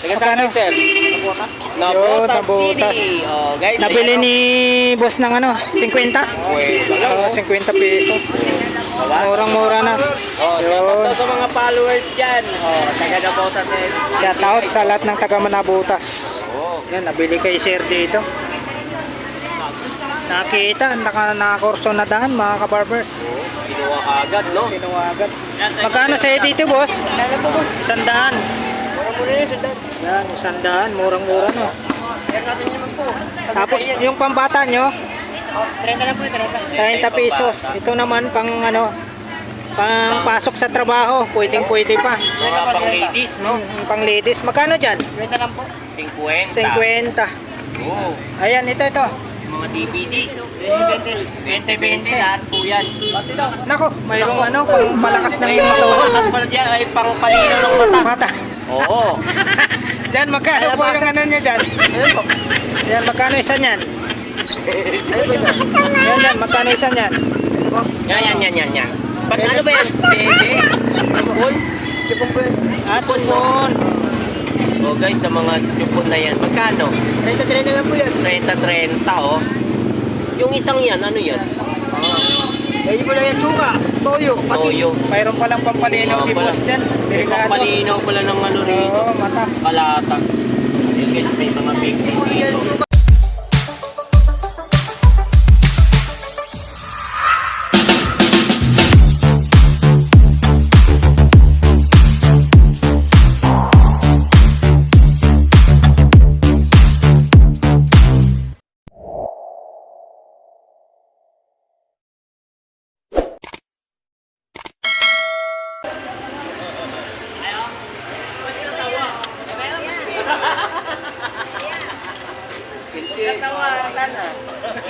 Magkano? sir? Nabotas City. Oh, guys. Nabili ayan, ni boss ng ano, 50? oh. 50 pesos. Diba? Murang-mura na. Oh, shout out sa mga followers dyan. Oh, taga Nabotas eh. Shout out sa lahat ng taga Manabutas. Oh. Yan, nabili kay sir dito. Nakita, nakakurso na daan mga kabarbers. Oh, kinuha ka agad, no? Tinawagan. Magkano sa'yo dito, boss? 100. Mura-mura yun, sandal. Yan, 100. Murang-mura no. Ayan natin naman po. Tapos yung pambata nyo, 30 lang po, 30 pesos. Ito naman pang ano, pang pasok sa trabaho. Pwedeng-pwede pa. Mga pang ladies, no? Pang ladies. Magkano dyan? 20 lang po. 50. 50. Oh. Ayan, ito. Mga DVD. 20 lahat po yan. Nako, mayroong ano, pang malakas ng motor. Malakas pala dyan ay pang palino ng mata. Mata. Oo. Dyan, magkano po yung ano nyo dyan? Yan, magkano isa niyan? Yan, magkano isa niyan? Yan. Ba't ano ba yan? Bebe? Chupon? Chupon po yan. Tupon. Oh guys, sa mga chupon na yan, magkano? 30 lang po yan. 30 oh. Yung isang yan, ano yan? Hindi mo lang yung suka, toyo, Toyo. Mayroon palang pampalinaw si boss dyan. May Delikado. palinaw pala ng ano rito. Oo, mata. Kalata. Yung guys, may mga big dito.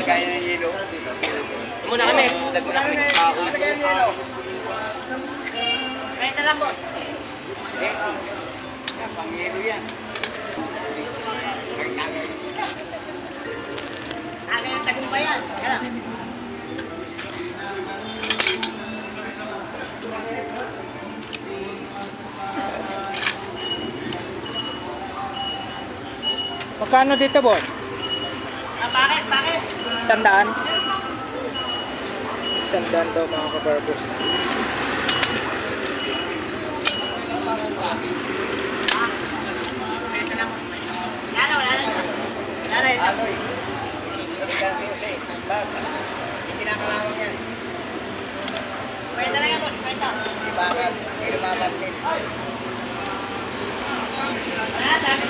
Kaya ng yelo. Muna kami. Muna kami. Renta lang po. Pang yelo yan. Aga yung tagumpayan. Kaya. Magkano dito, boss? Bakit? 100? 100 daw mga kabarbers. Wala na. Aloy. Kapitan Sensei. Bag. Hindi nakalawang yan. Kwenta lang yan, boss. Kwenta. Hindi bakal. Hindi lumabantin. Wala, dami.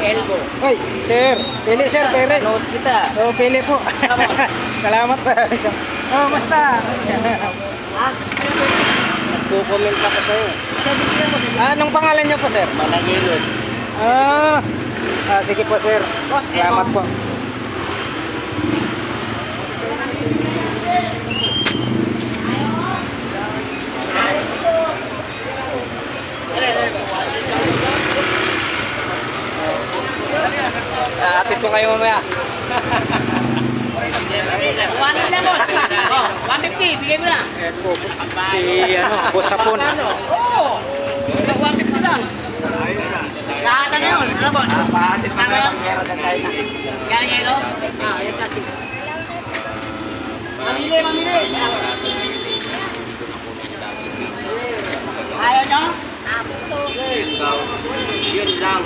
Elbow. Ay, sir. Pili, sir. Pili. Nose kita. Oo, pili po. Salamat pa. Oh, basta. Nagko-comment ako sa'yo. Anong pangalan niyo po, sir? Managilod. Sige po, sir. Salamat po. Atid ko kayo mamaya. 100 lang, boss. Oh, 150. Bigay mo na. Ayan po. Si, boss Hapon. Oo. 150 lang. Lahat na yun. Ano, boss? Paatid Tama yun? meron na tayo. Yan, yelo? Yung plastic. Mamili. Ayaw nyo? Yun lang.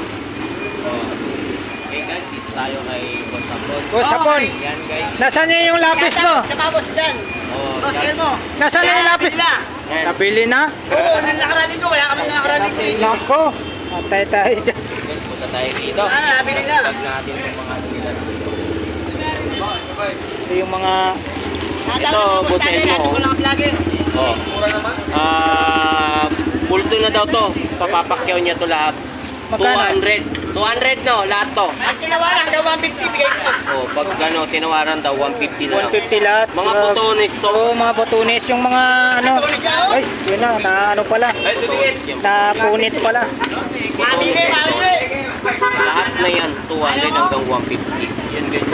Okay guys, dito tayo kay Boss Hapon. Boss Hapon. Yan guys. Nasaan niya yung lapis mo? Tsaka, boss, dyan. Oh, Boss, yan. yan mo. Nasaan na yung lapis? na. Yan. Nabili na? Oo, nang nakaraan dito. Wala kami nakaraan dito. Nako. Patay tayo dyan. Guys, punta tayo dito. Nabili na. Tag natin yung mga nila. Ito yung mga Ito, boss Elmo. Ito lang vlogger. Oh. Pulto na daw to. Papapakyaw niya to lahat. Magkano? 200. 200 no, lahat to. Ang tinawaran daw 150 bigay ko. Oh, pag ano, tinawaran daw 150 na lang. 150 lahat. Mga botones to. Oo, mga botones. Yung mga ano. Ay, yun na. Na ano pala. Na punit pala. Mamili, mamili. Lahat na yan, 200 hanggang 150. Yan guys.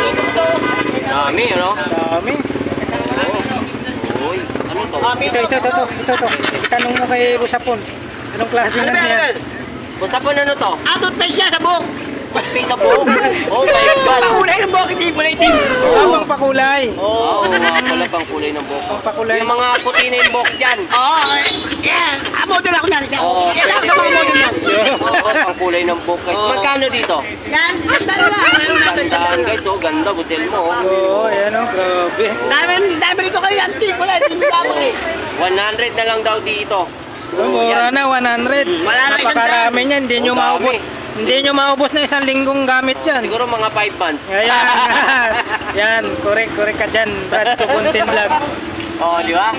Dami, ano? Dami. Uy, ano to? Ito. Itanong mo kay Busapon. Anong klase Ano na ba yan? yan? Basta po ano to? Toothpaste siya sa buhok. Pasta po. Oh my God. Kulay ng buhok, hindi kulay itim. Pang pakulay. Oo, nga pala pang kulay ng buhok. Pang pakulay. Yung mga puti na yung buhok dyan. Oo, yan. Model ako yan. Oo, Yan ako sa mga model yan. Oo, pang kulay ng buhok guys. Magkano dito? Yan, ganda na. Meron natin sa Tandaan guys, oh, ganda, busel mo. Oh. Oo, ayan o. Grabe. Dami rito kayo antique. Wala, hindi mo babang eh. 100 na lang daw dito. Mura na, 100. Wala na isang Napakarami niyan. Hindi nyo Ang dami. maubos. Hindi nyo maubos na isang linggong gamit yan. Siguro mga 5 months. Ayan. Yan. Correct ka dyan. Brad Kukuntin Vlog. Oo, di ba?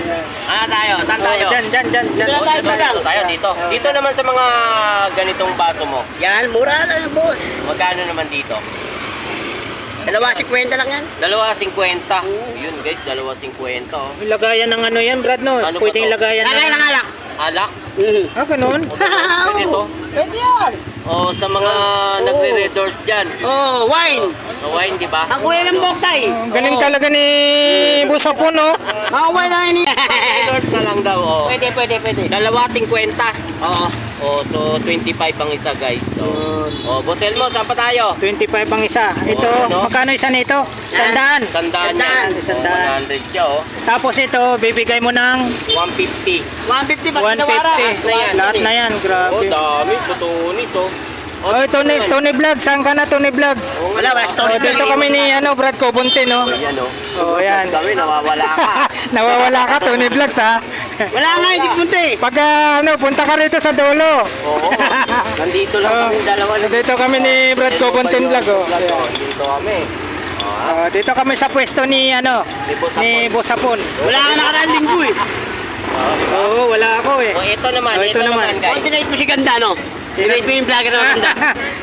Ano tayo? Saan tayo? Dyan. Oh, dito tayo, dito. Dito naman sa mga ganitong baso mo. Yan, mura na yung boss. Magkano naman dito? Dalawa, 50 lang yan. 2.50. Yun guys, 2.50. Oh. Lagayan ng ano yan, Brad, no? Ano ba Pwedeng to? lagayan Lagay ng alak. Alak? Ah, ganun? Pwede to. Pwede yan. O sa mga nagre-red doors dyan. Oh, wine. Sa wine, di ba? Ang kulay ng buhok tayo. Ang galing talaga ni Busapon, no? Mga wine na ini. Red doors na lang daw. Oh. Pwede. 2.50. Oo. Oh, so 25 ang isa guys. So, oh, botel mo, saan pa tayo? 25 ang isa. Ito, ano? magkano isa nito? 100. Sandaan yan. Sandaan. 100 siya oh. Tapos ito, bibigay mo ng 150. 150 pag tinawaran. 150. Lahat na yan, Oh, grabe. dami. Putunis oh. Oh, Tony Vlogs, saan ka na Tony Vlogs? Oh, Wala, wala. Oh, dito kami ni Brad Kukuntin, no? Ayan oh. Oh, yan. Kami, nawawala ka. Nawawala ka, Tony Vlogs, ha? Wala nga, hindi punta eh. Pag punta ka rito sa dulo. Oo. Nandito lang Oh, kami dalawa. dito kami ni Brad Kukuntin Vlog, oh. Dito kami. Oh, dito kami sa pwesto ni ni Busapon. Wala nga nakaraan linggo eh. Oo, wala ako eh. Oh, ito naman. Oh, ito naman. guys. Kung tinait mo si ganda, no? Tinait mo yung vlogger na maganda.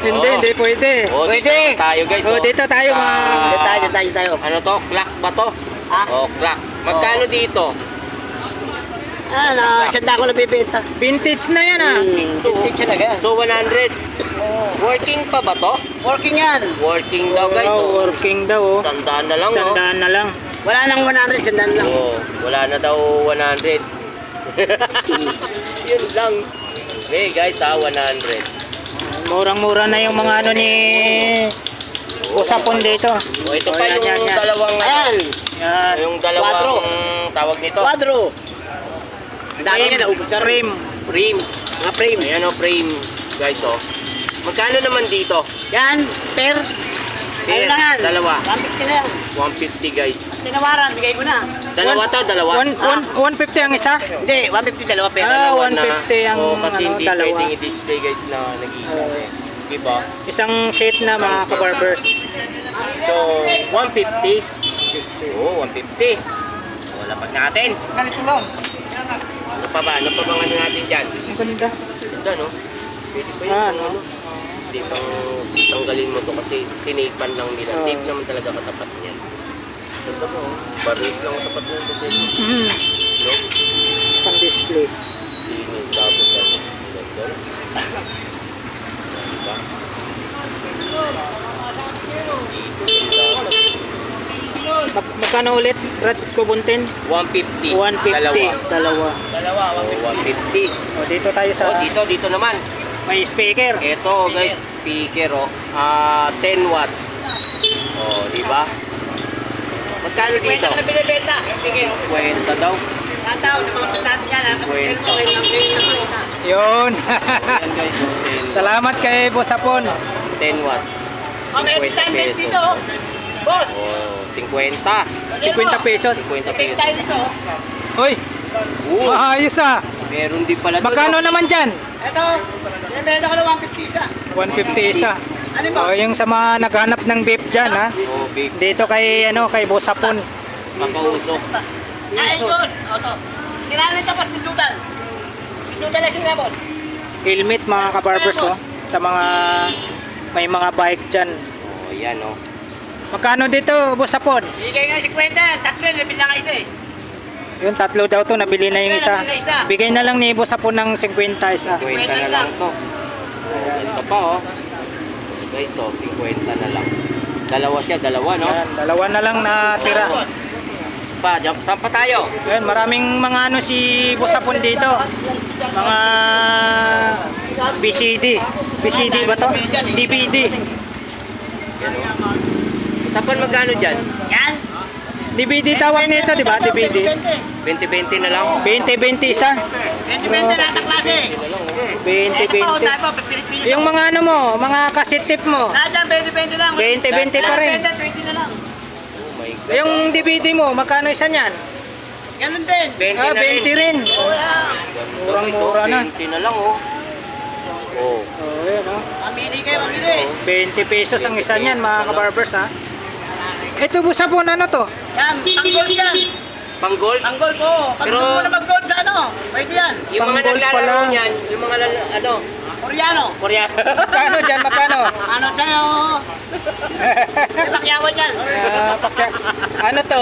Hindi pwede. Oh, Pwede. dito tayo guys. Oh, dito tayo, Ah, Tayo. Ano to? Clock ba to? Ha? Oh, clock. Magkano dito? Isang dako na bibenta. Vintage na yan, ah. Tintig siya talaga. So 100. Working pa ba to? Working yan. Working daw guys. Oh, Oh. working daw, oh. Sandaan na lang, no? Sandaan na lang. Wala nang 100, sandan lang. Oh, wala na daw 100. Yun lang. Okay guys, 100. Murang-mura na yung mga ano ni Busapon dito. Oh, ito Oh, pa yan, yung yan. dalawang Ayan. Yan. yung dalawang Quadro. tawag nito. Quadro. Ang dami nga, naubos na rin. Frame. Frame. Mga frame. Ayan o, frame. Guys, oh. Magkano naman dito? Yan, per. Ano Per, lang yan? dalawa. 150 na yan. 150 guys. Tinawaran, bigay ko na. Dalawa to, dalawa. 150 ang isa? Hindi, 150 dalawa pera. Ah, Dalawa na. 150 ang, Oh, kasi ano, hindi dalawa. pwedeng i-display guys na nag-iisa. Diba? Isang set na mga kabarbers. So, 150. Oo, 150. Wala pag natin. Ganito lang. Ano pa ba? Ano pa bang ano natin dyan? Ang ganda. Ganda, no? Pwede pa yun. Ah, no? Dito, tanggalin mo to kasi tinipan lang nila. Oh. Tape naman talaga katapat niyan. Ganda mo, baris lang katapat niyan. Kasi, Mm, no? pang display. Linis, tapos ano. Ganda. Diba? Magkano ulit, Brad Kubuntin? 150. 150. Dalawa. Oh, 150. O, dito tayo sa... Oh, dito naman. May speaker. Ito guys, speaker oh. 10 watts. Oh, di ba? Magkano dito? Kwenta ko na binibenta. Bigay. 50 daw. Tataw, sa mga natin dyan. Kwenta. Yun. Ayan guys, 10, Salamat kay Busapon. 10 watts. Oh, may 50 time pesos. dito. Boss, Oh, 50. 50 pesos. 50 may pesos. tayo dito. Uy, Oh, maayos ah. meron din pala doon. Magkano naman dyan? Ito, binibenta ko na 150 isa. 150 isa. Ano ba? O, yung sa mga naghanap ng beef dyan, ha? Oh, big. Dito kay Busapon. Makausok. Ay, boss. Oto. Kailangan nito pas pindutan. Pindutan na sila, boss. Helmet mga kabarbers, oh. Sa mga May mga bike dyan. Oh, yan oh. Magkano dito, boss Hapon? Bigay nga 50, tatlo yun, nabil lang isa eh. Yung tatlo daw to, nabili na yung isa. Bigay na lang ni boss Hapon ng 50 isa. 50 na lang to. Oh, ito pa oh. Guys, oh, 50 na lang. Dalawa siya, dalawa no? Ayan, dalawa na lang natira. Pa, saan pa tayo? Ayan, maraming mga ano si boss Hapon dito. Mga BCD. BCD ba to? DVD. Tapan magkano dyan? Yan. DVD tawag nito, di ba? DVD. 20-20 na lang. 20-20 isa. 20-20 na ata klase. 20-20. Tayo po, Pilipino. Yung mga ano mo, mga cassette tip mo. Lahat yan, 20-20 lang. 20-20 pa rin. 20 na lang. Oh my God. Yung DVD mo, magkano isa niyan? Ganun din. 20 Ah, na rin. 20 rin. Wala. Murang-mura na. 20 na lang oh. Oh. Oh, yan oh. Mamili kayo, mamili. 20 pesos ang isa niyan, mga kabarbers ha. Ito boss Hapon, ano to? Yan, pang-gold yan. Pang gold? Pang-gold po. Pag Pero- gusto mo na mag-gold sa ano, pwede yan. Yung mga Pang-gold naglalaro pala. niyan, yung mga ano, Koreano. Koreano. Magkano dyan, magkano? Ano sa'yo? May pakyawan yan. Ano to,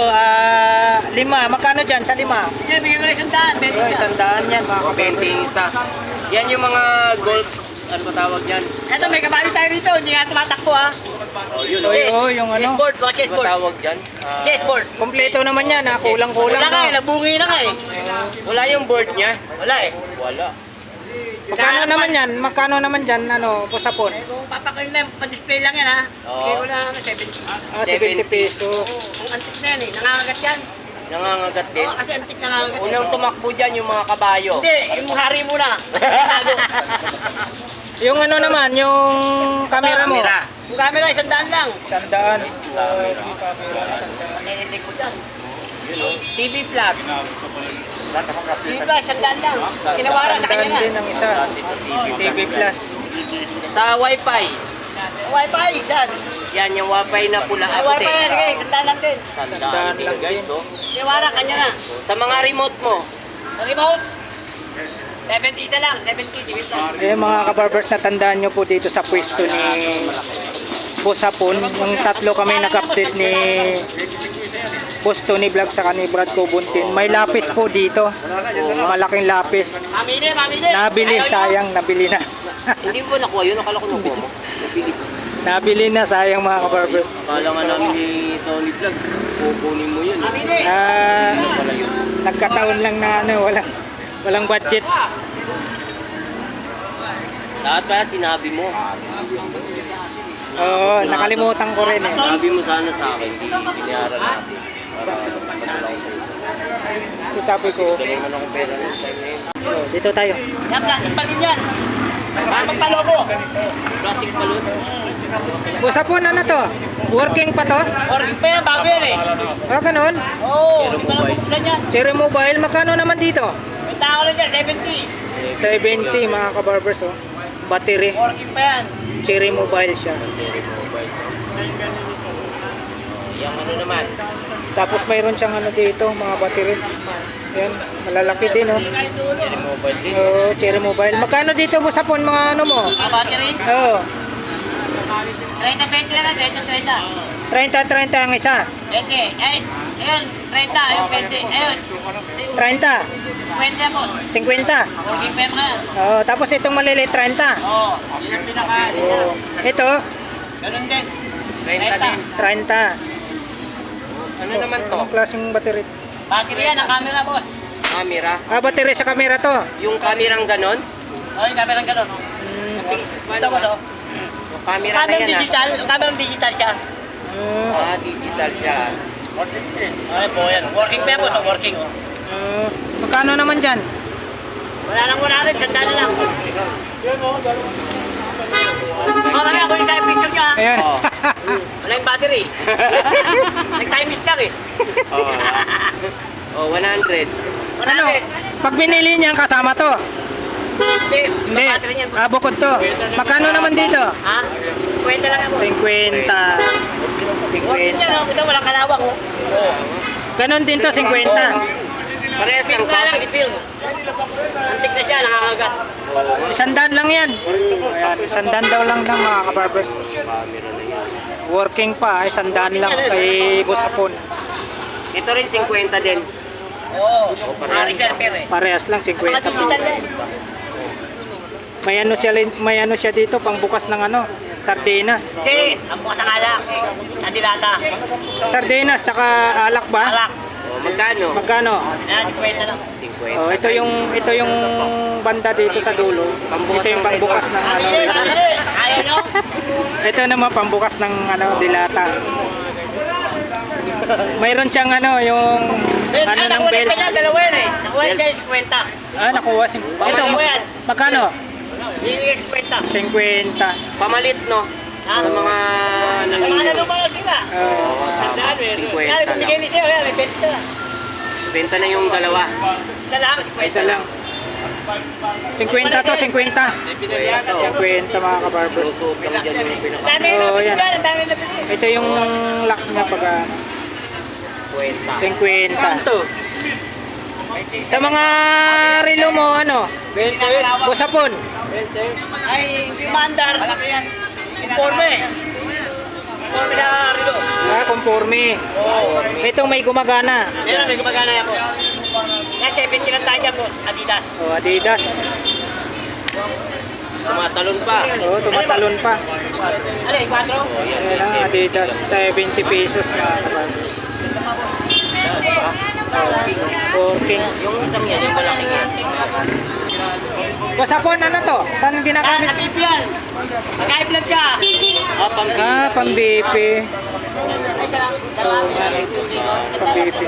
5, magkano dyan sa 5? Hindi, bigyan ko na 100. Pwede Oh, yan. 100 yan mga 20 kabarbers. isa. Yan yung mga gold, ano ba tawag yan? Eto, may kabalo tayo rito. Hindi nga tumatakbo ha. Oh, yun Oy, oh. oh, yung ano. Chessboard, Ano mga ba chessboard. tawag dyan? Chessboard. Kompleto naman yan ha, kulang-kulang Wala nga eh, na. nabungi na nga eh. Wala yung board niya? Wala eh. Wala. Magkano naman yan? Magkano naman dyan, ano, boss Hapon? Kung papakuin na, pa-display lang yan ha. Oo. Bigyan ko na 70. 70 pesos. Ang antik na yan eh, nangangagat yan. Nangangagat din. Oo, kasi antik nangangagat. Unang tumakbo dyan yung mga kabayo. Hindi, yung hari muna. Tago. Yung ano naman, yung camera mo. Yung camera, 100 lang. 100. Nililig mo dyan. Yun oh. TV Plus. Yung plus, 100 lang. Kinawara sa kanya 100 na. din ang isa. TV Plus. Sa Wi-Fi. Wi-Fi, dyan. Yan yung Wi-Fi na pula. Ay, Wi-Fi yan, sige, 100 lang din. Sandaan din lang guys din. oh. Kinawara kanya na. Sa mga remote mo. Ang remote, 70 isa lang, 70, TV plus. Eh mga kabarbers, natandaan nyo po dito sa pwesto ni Boss Hapon. Yung tatlo kami nag-update ni Boss Tony Vlog sa ni Brad Cobuntin. May lapis po dito. Malaking lapis. Mamili, mamili. Nabili, Ayaw nyo? sayang, nabili na. Hindi mo nakuha yun. Akala ko nakuha mo. Napili ko. Nabili na, sayang mga kabarbers. Akala nga namin ni Tony Vlog. Kukunin mo yun. Mamili. Wala yun. Nagkataon lang na ano, walang budget. Lahat ba sinabi mo? Oo, nakalimutan ko rin eh. Sabi mo sana sa akin. Hindi binayaran natin. Para magpapala ko. So sabi ko, Dali mo na akong pera ng time na yun. oh, dito tayo. Yan, plastic pa rin yan. Para magpalobo. Plastic balloon. Boss Hapon, ano to? Working pa to? Origin pa yan, bago yan eh. Ah, ganun? Oo, hindi pa lang bubuksan yan. Cherry Mobile, magkano naman dito? May tao lang dyan, 70. 70 mga kabarbers oh. Battery. Origin pa yan. Cherry Mobile siya. Yung ano naman. Tapos mayroon siyang ano dito, mga battery. Yan, malalaki din oh. Cherry mobile din. Oh, Cherry Mobile. Magkano dito Boss Hapon, mga ano mo? Ang battery, Oh, 30-20 na lang, 30-30. 30 ang isa. 20, ay, ayun, 30, ayun, 20, ayun. 30, 20 na po. 50. Origin pa yan mga yan. Oh, tapos itong maliliit 30. Oo, yun ang pinaka, Oh, ito ganun din. 30 din. 30. Ano naman to? Anong klaseng battery? Battery yan, ang camera boss. Camera. Ah, battery sa camera to. Yung kamerang ganon? Oh, yung camera ganun. Oh. Ito boss, oh. Yung camera na Camera yan digital, camera digital siya. Digital siya. Ay po yan, working pa yan boss, oh, working. Oh. Magkano naman dyan? Wala lang muna rin, sandali lang. Mamaya ako yung tayo picture niya. Ayan. Oh. Wala yung battery. Nag-time miss lang eh. Oh, 100. Wala Ano? rin. Pag binili niya kasama to? Hindi, Hindi. battery niyan. Ah, bukod to. Magkano naman dito? Ha? 20 lang yan boss. 50. Working 50. yan, oh. Ito walang kalawang oh. Ganon din to, 50. Parehas lang Nga to. lang, itil. Antik na siya, nakakagat. Oo. 100 lang yan. Ayan, 100 daw lang ng mga kabarbers. Meron na yan. Working pa, ay 100 lang kay Boss Hapon. Ito rin 50 din. Oo. parehas. Reserver eh. Parehas lang, 50 Mga digital pesos. yan. May ano siya dito, pang bukas ng ano, sardinas. Hindi, ang bukas ang alak. Ang dilata. Sardinas, tsaka alak ba? Alak. Oh, magkano? Magkano? Yan, 50 lang. 50. Oh, ito yung banda dito sa dulo. Ito yung pambukas ng ano. Mamili, mamili. Ayaw nyo? Ito naman pambukas ng ano, dilata. Mayroon siyang ano, yung ano ng Nakuha belt. sila, dalawa yan eh. Nakuha sila 50. Ah, nakuha. Ito, magkano? Hindi 50. 50. Pamalit, no? Ah. Sa mga Mga nalumayo sila. Oh, Sandaan eh. 50 Yan, bumigay ni sa'yo, yan, may 20 na. benta na yung dalawa. Isa lang, 50 isa lang. 50 to, 50. 50 mga kabarbers. Susuot kami dyan yung Ang pinaka. dami Oo, na yan. pinili, ang dami na pinili. Ito yung lock niya pag 50. Sa mga relo mo, ano? Busapon. Ay, yung mandar. Malaki yan. Forme. Forme na rilo. Ah, conforme. Oo. Ito may gumagana. Meron, may gumagana yan po. Yan, 70 lang tayo dyan po. Adidas. Oh, Adidas. Tumatalon pa. Oh, tumatalon pa. Ano, 4? Ayan ang Adidas, 70 pesos mga kabarbers. Working. Yung isang yan, yung malaking yan. Busapon, ano to? Saan Ah, ginagamit? sa BP yan. Mag-i-vlog ka. Ah, pang Ah, pang BP. Ay, isa lang. Oh, pang BP.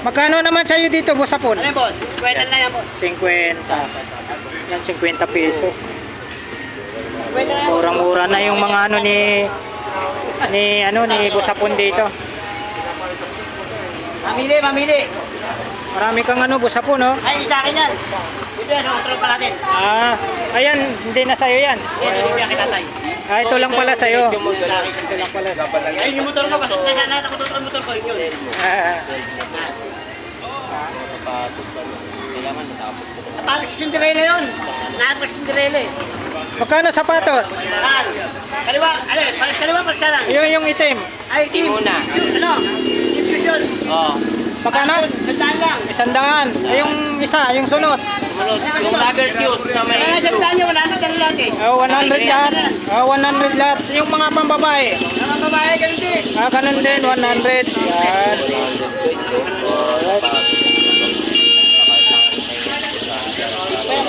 Magkano naman sa'yo dito, Busapon? Ano yun, boss? 20 na yan, boss. 50. Yan, 50 pesos. 20 na yan. Murang-mura na yung mga ano ni Busapon dito. Mamili, mamili. Marami kang ano, Busapon, no? Ay, isa akin yan. Ito yan, control pa natin. Ah, ayan, hindi na sa'yo yan. Yan, hindi niya kitatay. Ah, ito lang pala sa'yo. Ito Ito lang pala sa'yo. Ayun yung motor ko, basta nasa ako ang motor ko, yun. Ah, Kailangan matapos ko. Paano si Cinderella yun? Nakapag Cinderella eh. magkano sapatos? Saan? Kaliwa, ano eh, kaliwa pa siya lang. Yung itim. Ay, team. Muna. Ano? Infusion. Oo. Magkano? Sandaan lang. 100. Ay, yung isa, yung sunod. Sumunod, yung rubber shoes na may Ay, sandaan nyo, wala na dala lahat eh. 100 lahat. 100 lahat. Yung mga pambabae. Mga babae, ganun din. Ganun din, 100. Yan. Alright.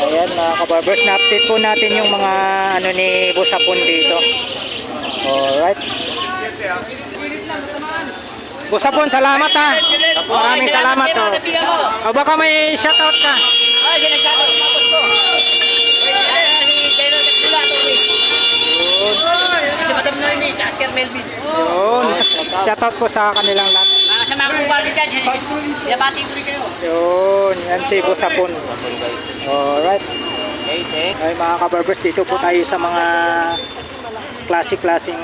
Ayan mga kabarbers, na-update po natin yung mga ano ni Busapon dito. Alright. Busapon, salamat ha. Maraming salamat to. O baka may shoutout ka. Ay, ginagsabi ko tapos ko. Kaya nagtula ito eh. Yun. Si Madam Noemi, Sir Melvin. Yun. Shoutout po sa kanilang lahat. Mga sa mga kumparty dyan, yabati ko rin kayo. Yun. Yan si Busapon. Alright. Okay, thanks. Ay mga kabarbers, dito po tayo sa mga classic-classing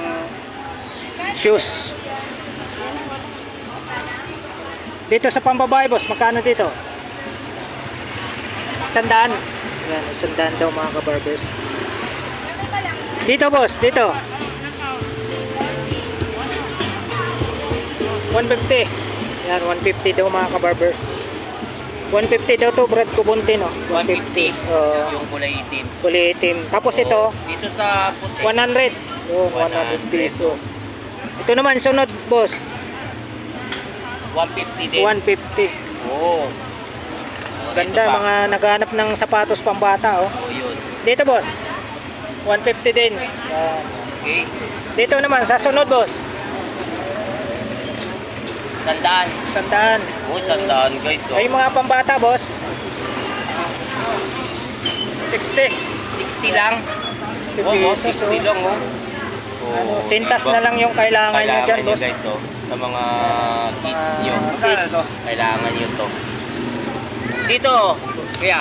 shoes. Dito sa pambabae, boss, magkano dito? 100. Yan, 100 daw mga kabarbers. Dito, boss, dito. 150. Yan, 150 daw mga kabarbers. 150 daw to, Brad Kubuntin, no? 150. Oo. Yung kulay itim. Kulay itim. Tapos ito, Dito sa puti. 100. Yun, 100 pesos. Ito naman, sunod, boss. 150 din. 150. Oo. Ganda, mga naghanap ng sapatos pambata, oh. Oh, yun. Dito, boss. 150 din. Yan. Okay. Dito naman, sa sunod, boss. Sandaan. 100. Oo, sandaan guys. Oh. Ay, yung mga pambata, boss. 60. 60 lang. 60 Oo, pesos, 60 oh. lang, oh. Ano, Oh, sintas diba? na lang yung kailangan nyo dyan, boss. guys, oh. Sa mga kids Mga nyo. kids. Kailangan nyo to. Dito, kaya.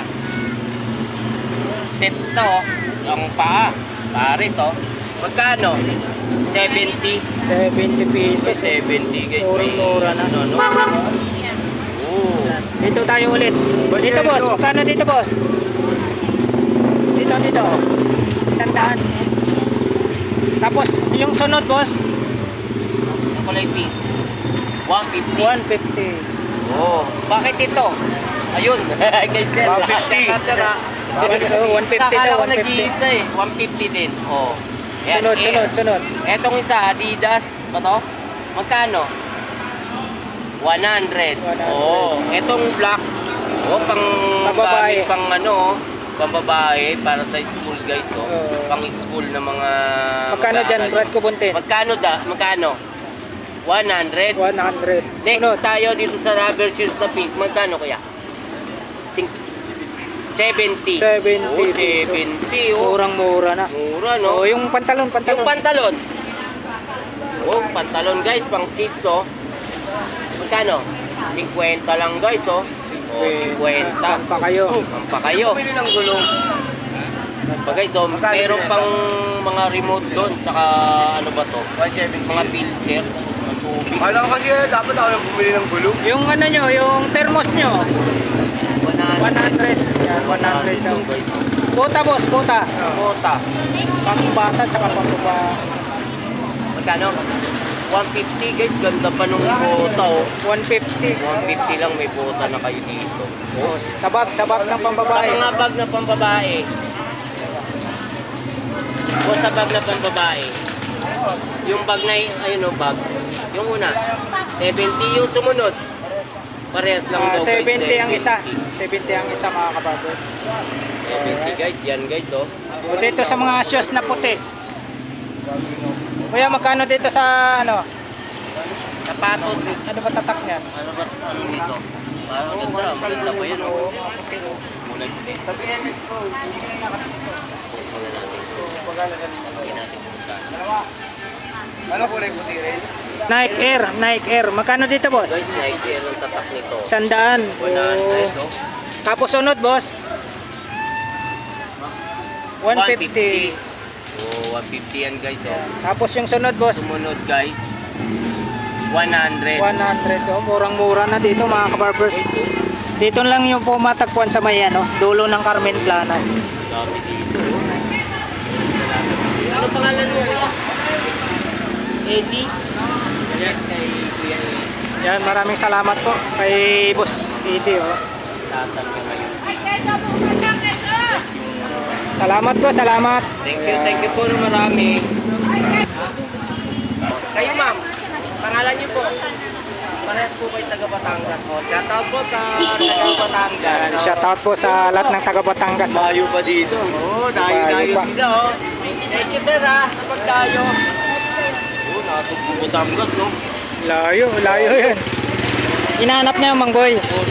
Set to, oh. Ang paa. Paris, oh. Magkano? 70. 70 pesos. May 70 guys. Murang-mura na. Ano, no? Oo. Oo. Dito tayo ulit. Dito boss, magkano dito boss? Dito. 100. Tapos yung sunod boss, Ang kulay pink. 150. 150. Oo. Bakit ito? Ayun. Guys, sir. 150. Sir, ha? 150 Akala daw, ko 150. nag-iisa eh. 150 din. Oo. Yan, Sunod. Etong isa, Adidas. Ba to? Magkano? 100. 100. Oo. Etong black. Oo, pang Pambabae. gamit, pang ano, pambabae para sa school guys. Oh. Oo. Pang school na mga Magkano dyan, mag-aaral. Brad Kubuntin? Magkano? 100. 100. Next Sunod. tayo dito sa rubber shoes na pink. Magkano kaya? 70. 70 Oh, pesos. 70. Oh. Murang-mura na. Mura, no? Oh, yung pantalon. Yung pantalon. Oh, pantalon guys, pang kids, oh. Magkano? 50 lang guys, oh. Oh, 50. Saan pa kayo? Saan pa kayo? Bumili ng gulong. Pa guys, oh, meron pang mga remote doon, saka ano ba to? Mga filter, mga tubig. Kala ko kasi dapat ako lang bumili ng gulong. Yung ano nyo, yung thermos nyo. 100. Yan, 100 daw. guys. Bota boss, bota. Kota. Pambata tsaka pambaba. Magkano? 150 guys, ganda pa nung bota, oh. 150. 150 lang may bota na kayo dito. Oh, sabag ng Sa pambabae. mga bag na pambabae. O sa bag na pambabae. Yung bag na, ayun o, bag. Yung una, 70 yung sumunod. Parehas lang daw, guys, 70 ang isa. 70. 70 ang isa mga kabagos. 70 guys, yan guys, oh. O dito sa mga shoes na puti. Kuya, magkano dito sa ano? Sapatos. Ano ba tatak niyan? Ano ba, ano dito? Parang maganda pa yan, oh. Kulay puti. Muna natin. Lagyan natin kung magkano. Ano kulay puti rin? Nike Air. Magkano dito, boss? Guys, Nike Air ang tatak nito. 100. 100, oh. Tapos sunod, boss? 150. Oh, 150 yan guys, oh. Tapos yung sunod, boss? Sumunod guys, 100. 100. Oh, murang-mura na dito mga kabarbers. Dito lang yung pumatagpuan sa may ano, dulo ng Carmen Planas. Dami dito, oh. Ano pangalan mo? Eddie? Yes, kay Kuya Eddie. Yan, maraming salamat po kay Boss Eddie. Oh. Tatan ko ngayon. Salamat po, salamat. Thank you po na marami. Kayo ma'am, pangalan niyo po? Parehas po kayo taga Batangas. Oh, shoutout po sa taga Batangas. Shoutout po sa lahat ng taga Batangas. Layo pa dito. Oo, dayo pa. Sila, oh. Thank you sir ha, sa pagdayo. Oh, nakatugpo Batangas, no? Layo yan. Inaanap niya yung Manggoy. Oh,